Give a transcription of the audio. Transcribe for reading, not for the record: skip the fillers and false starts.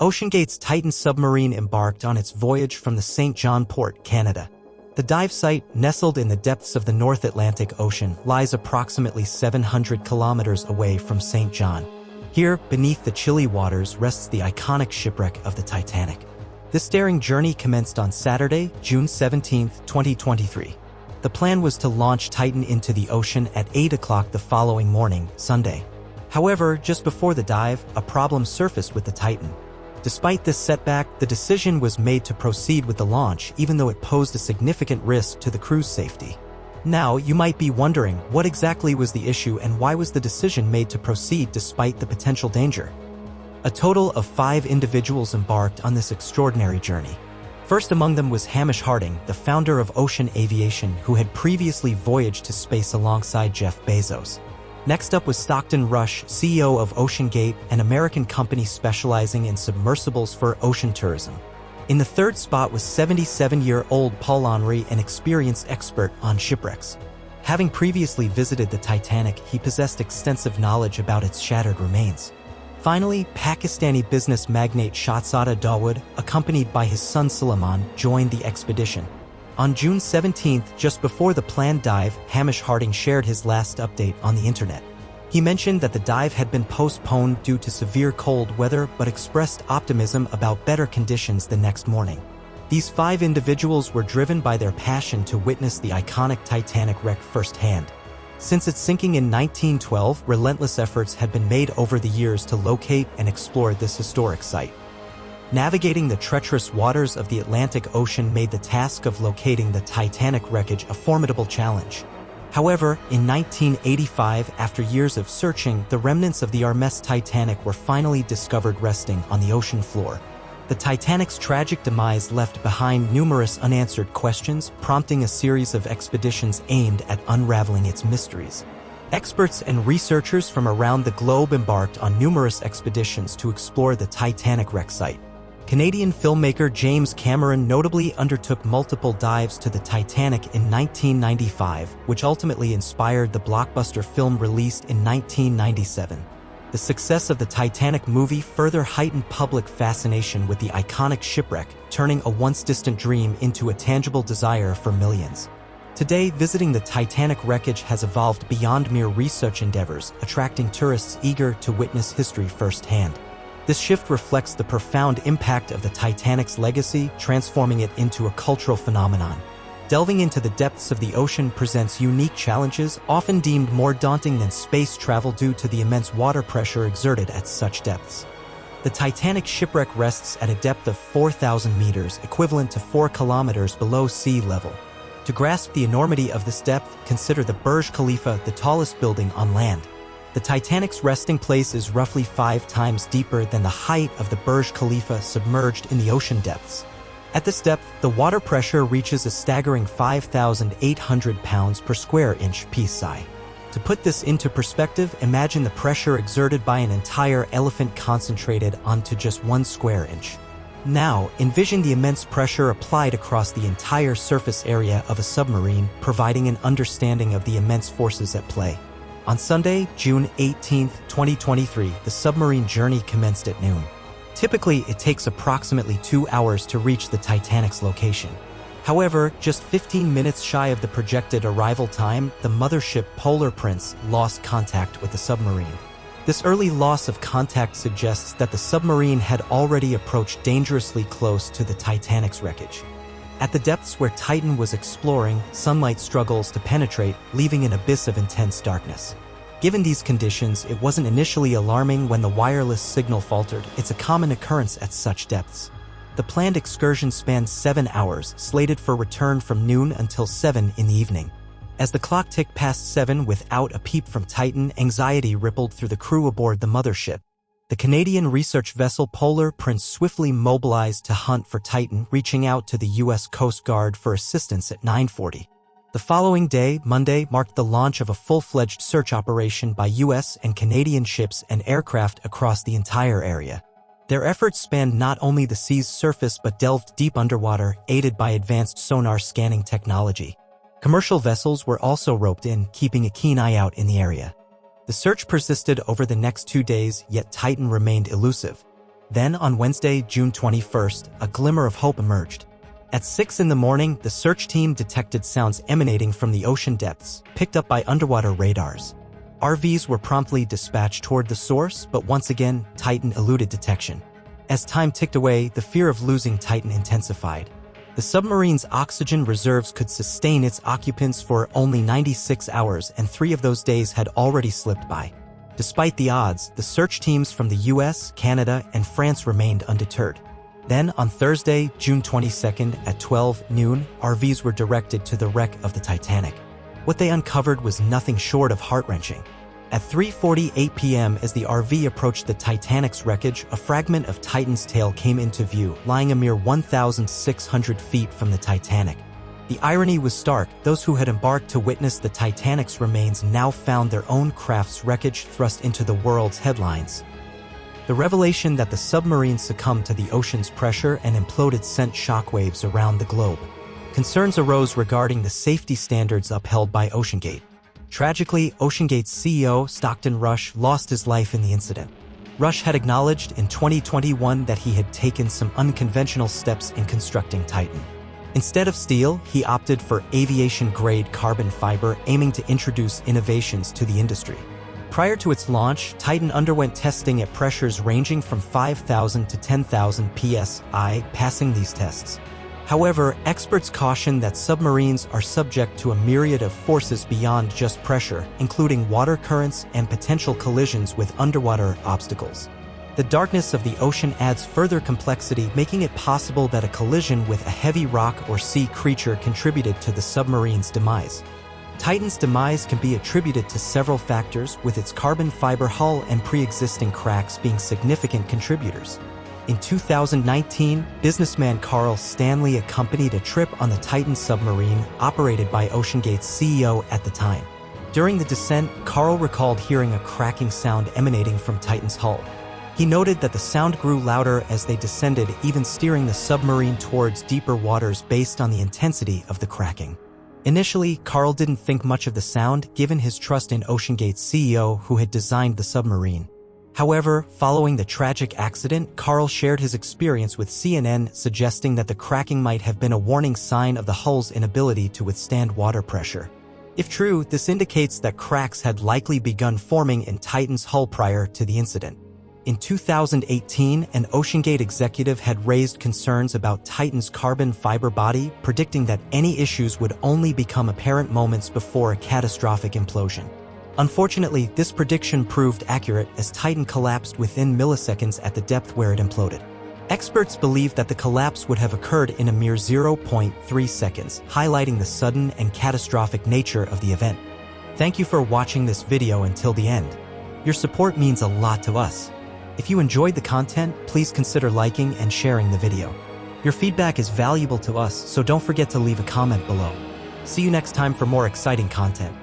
OceanGate's Titan submarine embarked on its voyage from the St. John Port, Canada. The dive site, nestled in the depths of the North Atlantic Ocean, lies approximately 700 kilometers away from St. John. Here, beneath the chilly waters, rests the iconic shipwreck of the Titanic. This daring journey commenced on Saturday, June 17, 2023. The plan was to launch Titan into the ocean at 8 o'clock the following morning, Sunday. However, just before the dive, a problem surfaced with the Titan. Despite this setback, the decision was made to proceed with the launch even though it posed a significant risk to the crew's safety. Now, you might be wondering, what exactly was the issue and why was the decision made to proceed despite the potential danger? A total of 5 individuals embarked on this extraordinary journey. First among them was Hamish Harding, the founder of Ocean Aviation, who had previously voyaged to space alongside Jeff Bezos. Next up was Stockton Rush, CEO of OceanGate, an American company specializing in submersibles for ocean tourism. In the third spot was 77-year-old Paul Henry, an experienced expert on shipwrecks. Having previously visited the Titanic, he possessed extensive knowledge about its shattered remains. Finally, Pakistani business magnate Shahzada Dawood, accompanied by his son Suleiman, joined the expedition. On June 17, just before the planned dive, Hamish Harding shared his last update on the internet. He mentioned that the dive had been postponed due to severe cold weather but expressed optimism about better conditions the next morning. These 5 individuals were driven by their passion to witness the iconic Titanic wreck firsthand. Since its sinking in 1912, relentless efforts had been made over the years to locate and explore this historic site. Navigating the treacherous waters of the Atlantic Ocean made the task of locating the Titanic wreckage a formidable challenge. However, in 1985, after years of searching, the remnants of the Hermes Titanic were finally discovered resting on the ocean floor. The Titanic's tragic demise left behind numerous unanswered questions, prompting a series of expeditions aimed at unraveling its mysteries. Experts and researchers from around the globe embarked on numerous expeditions to explore the Titanic wreck site. Canadian filmmaker James Cameron notably undertook multiple dives to the Titanic in 1995, which ultimately inspired the blockbuster film released in 1997. The success of the Titanic movie further heightened public fascination with the iconic shipwreck, turning a once-distant dream into a tangible desire for millions. Today, visiting the Titanic wreckage has evolved beyond mere research endeavors, attracting tourists eager to witness history firsthand. This shift reflects the profound impact of the Titanic's legacy, transforming it into a cultural phenomenon. Delving into the depths of the ocean presents unique challenges, often deemed more daunting than space travel due to the immense water pressure exerted at such depths. The Titanic shipwreck rests at a depth of 4,000 meters, equivalent to 4 kilometers below sea level. To grasp the enormity of this depth, consider the Burj Khalifa, the tallest building on land. The Titanic's resting place is roughly 5 times deeper than the height of the Burj Khalifa submerged in the ocean depths. At this depth, the water pressure reaches a staggering 5,800 pounds per square inch (psi). To put this into perspective, imagine the pressure exerted by an entire elephant concentrated onto just 1 square inch. Now, envision the immense pressure applied across the entire surface area of a submarine, providing an understanding of the immense forces at play. On Sunday, June 18, 2023, the submarine journey commenced at noon. Typically, it takes approximately 2 hours to reach the Titanic's location. However, just 15 minutes shy of the projected arrival time, the mothership Polar Prince lost contact with the submarine. This early loss of contact suggests that the submarine had already approached dangerously close to the Titanic's wreckage. At the depths where Titan was exploring, sunlight struggles to penetrate, leaving an abyss of intense darkness. Given these conditions, it wasn't initially alarming when the wireless signal faltered. It's a common occurrence at such depths. The planned excursion spanned 7 hours, slated for return from noon until 7 in the evening. As the clock ticked past 7 without a peep from Titan, anxiety rippled through the crew aboard the mothership. The Canadian research vessel Polar Prince swiftly mobilized to hunt for Titan, reaching out to the U.S. Coast Guard for assistance at 9:40. The following day, Monday, marked the launch of a full-fledged search operation by U.S. and Canadian ships and aircraft across the entire area. Their efforts spanned not only the sea's surface but delved deep underwater, aided by advanced sonar scanning technology. Commercial vessels were also roped in, keeping a keen eye out in the area. The search persisted over the next 2 days, yet Titan remained elusive. Then, on Wednesday, June 21st, a glimmer of hope emerged. At 6 in the morning, the search team detected sounds emanating from the ocean depths, picked up by underwater radars. RVs were promptly dispatched toward the source, but once again, Titan eluded detection. As time ticked away, the fear of losing Titan intensified. The submarine's oxygen reserves could sustain its occupants for only 96 hours, and 3 of those days had already slipped by. Despite the odds, the search teams from the US, Canada, and France remained undeterred. Then, on Thursday, June 22nd, at 12 noon, RVs were directed to the wreck of the Titanic. What they uncovered was nothing short of heart-wrenching. At 3:48 p.m., as the RV approached the Titanic's wreckage, a fragment of Titan's tail came into view, lying a mere 1,600 feet from the Titanic. The irony was stark. Those who had embarked to witness the Titanic's remains now found their own craft's wreckage thrust into the world's headlines. The revelation that the submarine succumbed to the ocean's pressure and imploded sent shockwaves around the globe. Concerns arose regarding the safety standards upheld by OceanGate. Tragically, OceanGate's CEO, Stockton Rush, lost his life in the incident. Rush had acknowledged in 2021 that he had taken some unconventional steps in constructing Titan. Instead of steel, he opted for aviation-grade carbon fiber, aiming to introduce innovations to the industry. Prior to its launch, Titan underwent testing at pressures ranging from 5,000 to 10,000 psi, passing these tests. However, experts caution that submarines are subject to a myriad of forces beyond just pressure, including water currents and potential collisions with underwater obstacles. The darkness of the ocean adds further complexity, making it possible that a collision with a heavy rock or sea creature contributed to the submarine's demise. Titan's demise can be attributed to several factors, with its carbon fiber hull and pre-existing cracks being significant contributors. In 2019, businessman Carl Stanley accompanied a trip on the Titan submarine, operated by OceanGate's CEO at the time. During the descent, Carl recalled hearing a cracking sound emanating from Titan's hull. He noted that the sound grew louder as they descended, even steering the submarine towards deeper waters based on the intensity of the cracking. Initially, Carl didn't think much of the sound, given his trust in OceanGate's CEO who had designed the submarine. However, following the tragic accident, Carl shared his experience with CNN, suggesting that the cracking might have been a warning sign of the hull's inability to withstand water pressure. If true, this indicates that cracks had likely begun forming in Titan's hull prior to the incident. In 2018, an OceanGate executive had raised concerns about Titan's carbon fiber body, predicting that any issues would only become apparent moments before a catastrophic implosion. Unfortunately, this prediction proved accurate as Titan collapsed within milliseconds at the depth where it imploded. Experts believe that the collapse would have occurred in a mere 0.3 seconds, highlighting the sudden and catastrophic nature of the event. Thank you for watching this video until the end. Your support means a lot to us. If you enjoyed the content, please consider liking and sharing the video. Your feedback is valuable to us, so don't forget to leave a comment below. See you next time for more exciting content.